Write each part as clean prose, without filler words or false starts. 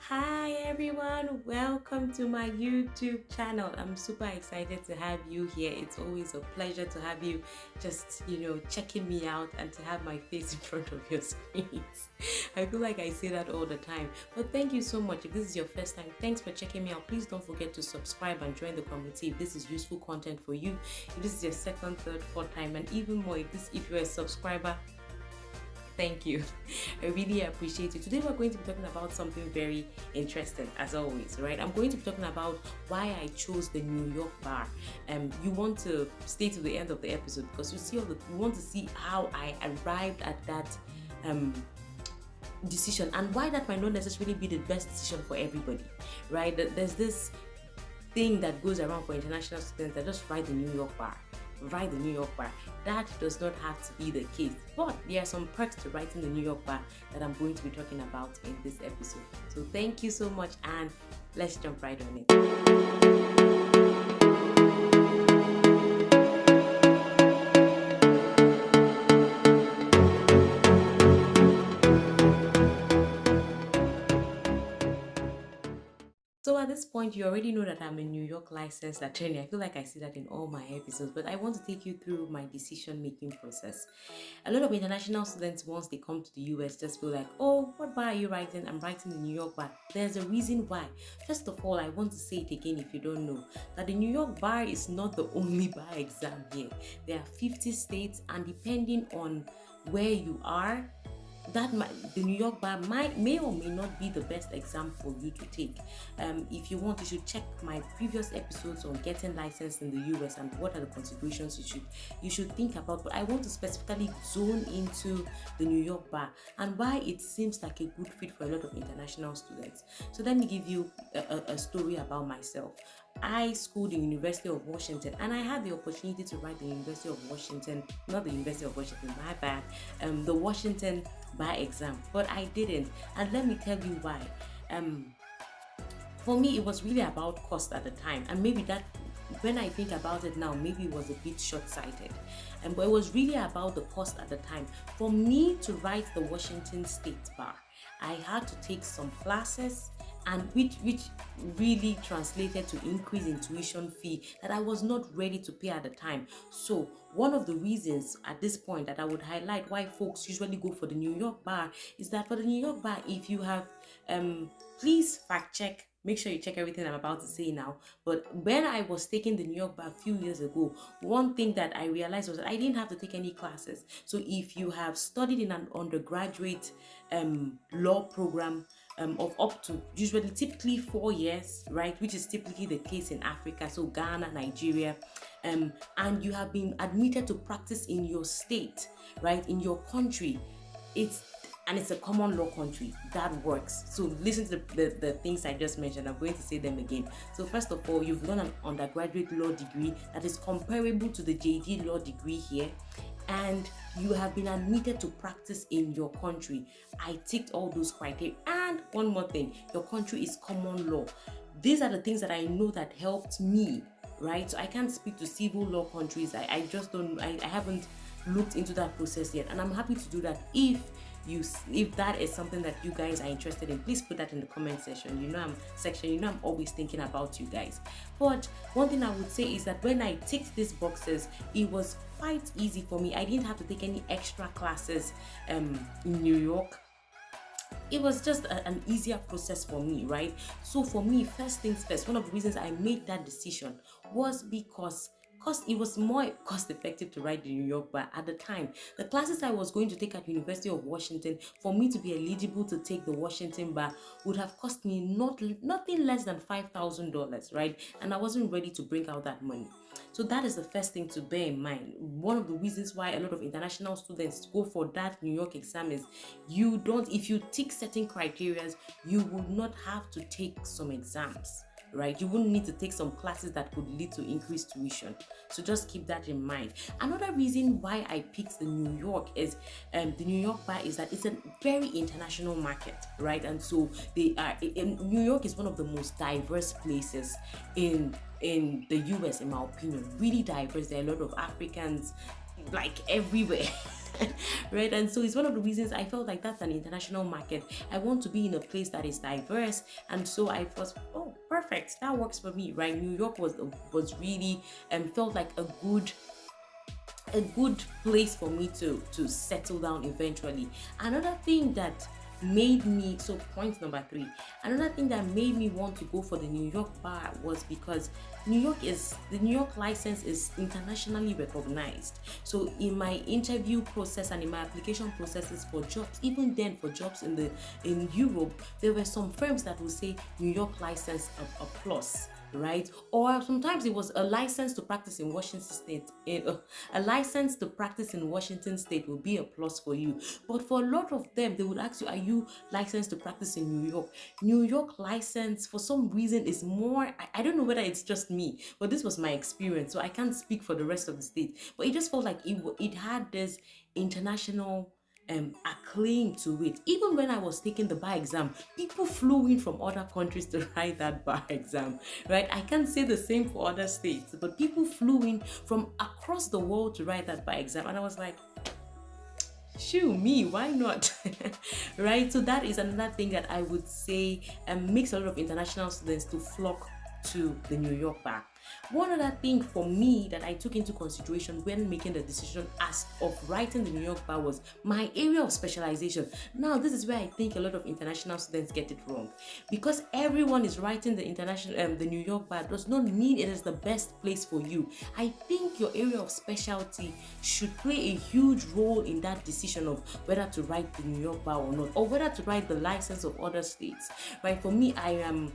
Hi everyone, welcome to my YouTube channel. I'm super excited to have you here. It's always a pleasure to have you just, checking me out and to have my face in front of your screens. I feel like I say that all the time, but thank you so much. If this is your first time, thanks for checking me out. Please don't forget to subscribe and join the community if this is useful content for you. If this is your second, third, fourth time, and even more if you're a subscriber, thank you. I really appreciate it. Today we're going to be talking about something very interesting, as always, right? I'm going to be talking about why I chose the New York bar. You want to stay to the end of the episode because you want to see how I arrived at that decision and why that might not necessarily be the best decision for everybody, right? There's this thing that goes around for international students that just write the New York bar. Write the New York bar. That does not have to be the case, but there are some perks to writing the New York bar that I'm going to be talking about in this episode. So thank you so much, and let's jump right on it. So at this point, you already know that I'm a New York licensed attorney. I feel like I say that in all my episodes, but I want to take you through my decision-making process. A lot of international students, once they come to the US, just feel like, oh, what bar are you writing? I'm writing the New York bar. There's a reason why. First of all, I want to say it again if you don't know, that the New York bar is not the only bar exam here. There are 50 states, and depending on where you are, the New York bar may or may not be the best exam for you to take. If you want, you should check my previous episodes on getting licensed in the US and what are the considerations you should think about. But I want to specifically zone into the New York bar and why it seems like a good fit for a lot of international students. So let me give you a story about myself. I schooled in University of Washington, and I had the opportunity to write the University of Washington, not the University of Washington, my bad, the Washington bar exam, but I didn't. And let me tell you why. For me, it was really about cost at the time, and maybe that, when I think about it now, maybe it was a bit short-sighted. But it was really about the cost at the time. For me to write the Washington State bar, I had to take some classes, and which really translated to increase in tuition fee that I was not ready to pay at the time. So one of the reasons at this point that I would highlight why folks usually go for the New York bar is that for the New York bar, if you have please fact check, make sure you check everything I'm about to say now. But when I was taking the New York bar a few years ago, one thing that I realized was that I didn't have to take any classes. So if you have studied in an undergraduate law program of up to typically 4 years, right, which is typically the case in Africa, so Ghana, Nigeria, and you have been admitted to practice in your state, right, in your country, it's a common law country, that works. So listen to the things I just mentioned. I'm going to say them again. So first of all, you've done an undergraduate law degree that is comparable to the JD law degree here, and you have been admitted to practice in your country. I ticked all those criteria. And one more thing, your country is common law. These are the things that I know that helped me, right? So I can't speak to civil law countries. I just don't, I haven't looked into that process yet, and I'm happy to do that. If that is something that you guys are interested in, please put that in the comment section. I'm always thinking about you guys. But one thing I would say is that when I ticked these boxes, it was quite easy for me. I didn't have to take any extra classes in New York. It was just an easier process for me, right? So for me, first things first, one of the reasons I made that decision was because it was more cost effective to write the New York bar at the time. The classes I was going to take at University of Washington, for me to be eligible to take the Washington bar, would have cost me nothing less than $5,000, right? And I wasn't ready to bring out that money. So that is the first thing to bear in mind. One of the reasons why a lot of international students go for that New York exam is if you tick certain criteria, you would not have to take some exams, right? You wouldn't need to take some classes that could lead to increased tuition. So just keep that in mind. Another reason why I picked the New York is the New York bar is that it's a very international market, right? And so New York is one of the most diverse places in the US, in my opinion. Really diverse. There are a lot of Africans like everywhere. right? And so it's one of the reasons I felt like that's an international market. I want to be in a place that is diverse, and so I was, oh, perfect, that works for me, right? New York was really felt like a good place for me to settle down eventually. Another thing that made me, so point number three, another thing that made me want to go for the New York bar was because the New York license is internationally recognized. So in my interview process and in my application processes for jobs, even then for jobs in Europe, there were some firms that would say New York license a plus, right? Or sometimes it was a license to practice in Washington State. A license to practice in Washington State will be a plus for you. But for a lot of them, they would ask you, are you licensed to practice in New York? New York license, for some reason, is more, I don't know whether it's just me, but this was my experience, so I can't speak for the rest of the state. But it just felt like it had this international acclaim to it. Even when I was taking the bar exam, people flew in from other countries to write that bar exam, right? I can't say the same for other states, but people flew in from across the world to write that bar exam, and I was like, shoo me, why not? Right? So that is another thing that I would say makes a lot of international students to flock to the New York bar. One other thing for me that I took into consideration when making the decision as of writing the New York bar was my area of specialization. Now, this is where I think a lot of international students get it wrong. Because everyone is writing the New York bar does not mean it is the best place for you. I think your area of specialty should play a huge role in that decision of whether to write the New York bar or not, or whether to write the license of other states. Right? For me, I am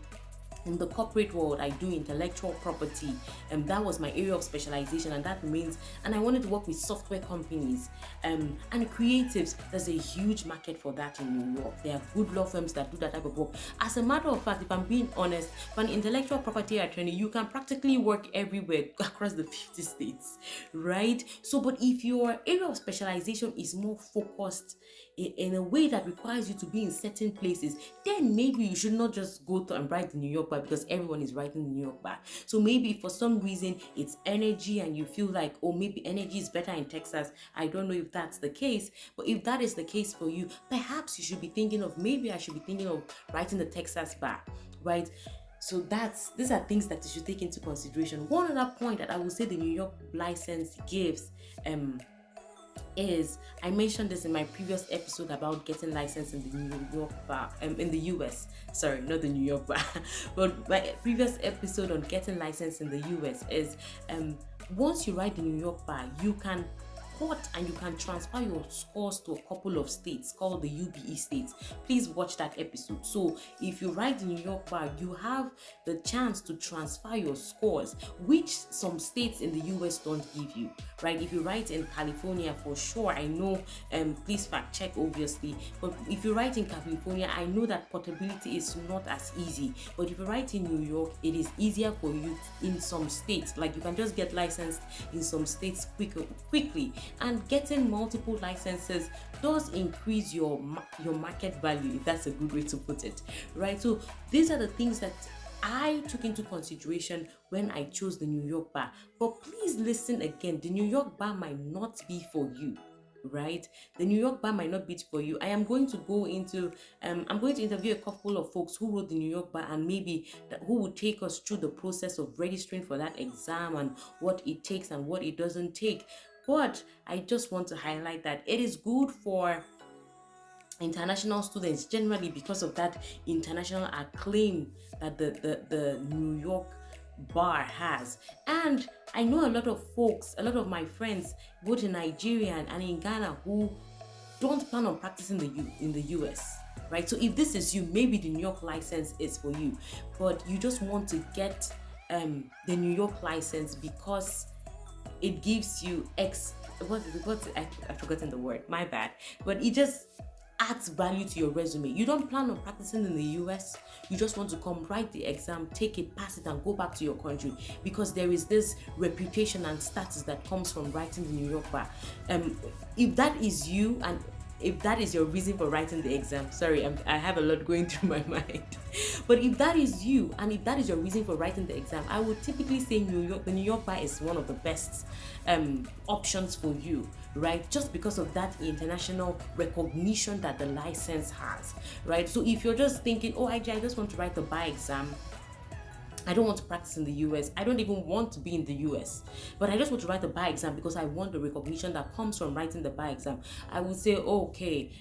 in the corporate world, I do intellectual property, and that was my area of specialization, and that remains. And I wanted to work with software companies and creatives. There's a huge market for that in New York. There are good law firms that do that type of work. As a matter of fact, if I'm being honest, for an intellectual property attorney, you can practically work everywhere across the 50 states, right? So, but if your area of specialization is more focused in a way that requires you to be in certain places, then maybe you should not just go to and write the New York bar because everyone is writing the New York bar. So maybe for some reason it's energy and you feel like, oh, maybe energy is better in Texas. I don't know if that's the case, but if that is the case for you, perhaps you should be thinking of, maybe I should be thinking of writing the Texas bar, right? So these are things that you should take into consideration. One other point that I would say the New York license gives is, I mentioned this in my previous episode about getting licensed in the New York bar, in the US. Sorry, not the New York bar, but my previous episode on getting licensed in the US is, once you write the New York bar, you can and you can transfer your scores to a couple of states called the UBE states. Please watch that episode. So if you write the New York bar, you have the chance to transfer your scores, which some states in the US don't give you, right? If you write in California, for sure, I know, please fact check obviously, but if you write in California, I know that portability is not as easy. But if you write in New York, it is easier for you in some states. Like, you can just get licensed in some states quickly. And getting multiple licenses does increase your market value, if that's a good way to put it, right? So these are the things that I took into consideration when I chose the New York bar. But please listen again, the New York bar might not be for you, right? The New York bar might not be for you. I am going to go into, I'm going to interview a couple of folks who wrote the New York bar, and maybe who would take us through the process of registering for that exam and what it takes and what it doesn't take. But I just want to highlight that it is good for international students generally because of that international acclaim that the New York bar has. And I know a lot of folks, a lot of my friends, both in Nigeria and in Ghana, who don't plan on practicing in the US, right? So if this is you, maybe the New York license is for you, but you just want to get the New York license because it gives you I've forgotten the word, my bad, but it just adds value to your resume. You don't plan on practicing in the US, you just want to come write the exam, take it, pass it, and go back to your country, because there is this reputation and status that comes from writing the New York bar. If that is you, and if that is your reason for writing the exam, sorry, I have a lot going through my mind. But if that is you, and if that is your reason for writing the exam, I would typically say the New York bar is one of the best options for you, right? Just because of that international recognition that the license has, right? So if you're just thinking, oh, I just want to write the bar exam, I don't want to practice in the US. I don't even want to be in the US. But I just want to write the bar exam because I want the recognition that comes from writing the bar exam. I would say, okay,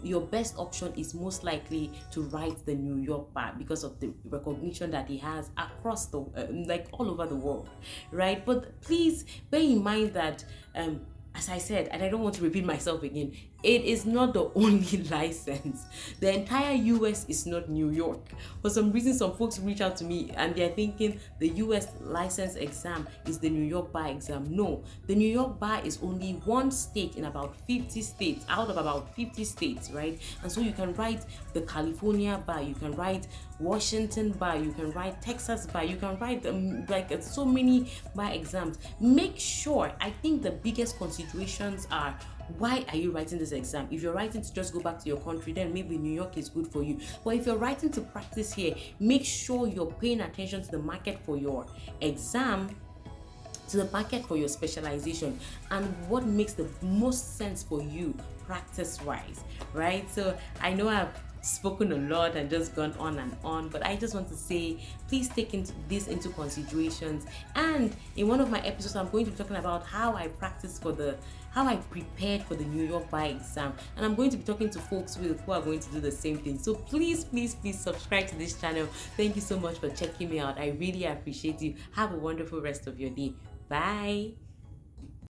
your best option is most likely to write the New York bar because of the recognition that he has across the, like all over the world, right? But please bear in mind that, as I said, and I don't want to repeat myself again, it is not the only license. The entire US is not New York. For some reason, some folks reach out to me and they're thinking the US license exam is the New York bar exam. No, the New York bar is only one state in about 50 states, out of about 50 states, right? And so you can write the California bar, you can write Washington bar, you can write Texas bar, you can write like so many bar exams. Make sure, I think the biggest considerations are, why are you writing this exam? If you're writing to just go back to your country, then maybe New York is good for you. But if you're writing to practice here, make sure you're paying attention to the market for your exam, to the market for your specialization, and what makes the most sense for you practice wise, right? So I know I've spoken a lot and just gone on and on, but I just want to say, please take this into considerations. And in one of my episodes, I'm going to be talking about how I prepared for the New York bar exam, and I'm going to be talking to folks who are going to do the same thing. So please subscribe to this channel. Thank you so much for checking me out. I really appreciate you. Have a wonderful rest of your day. Bye.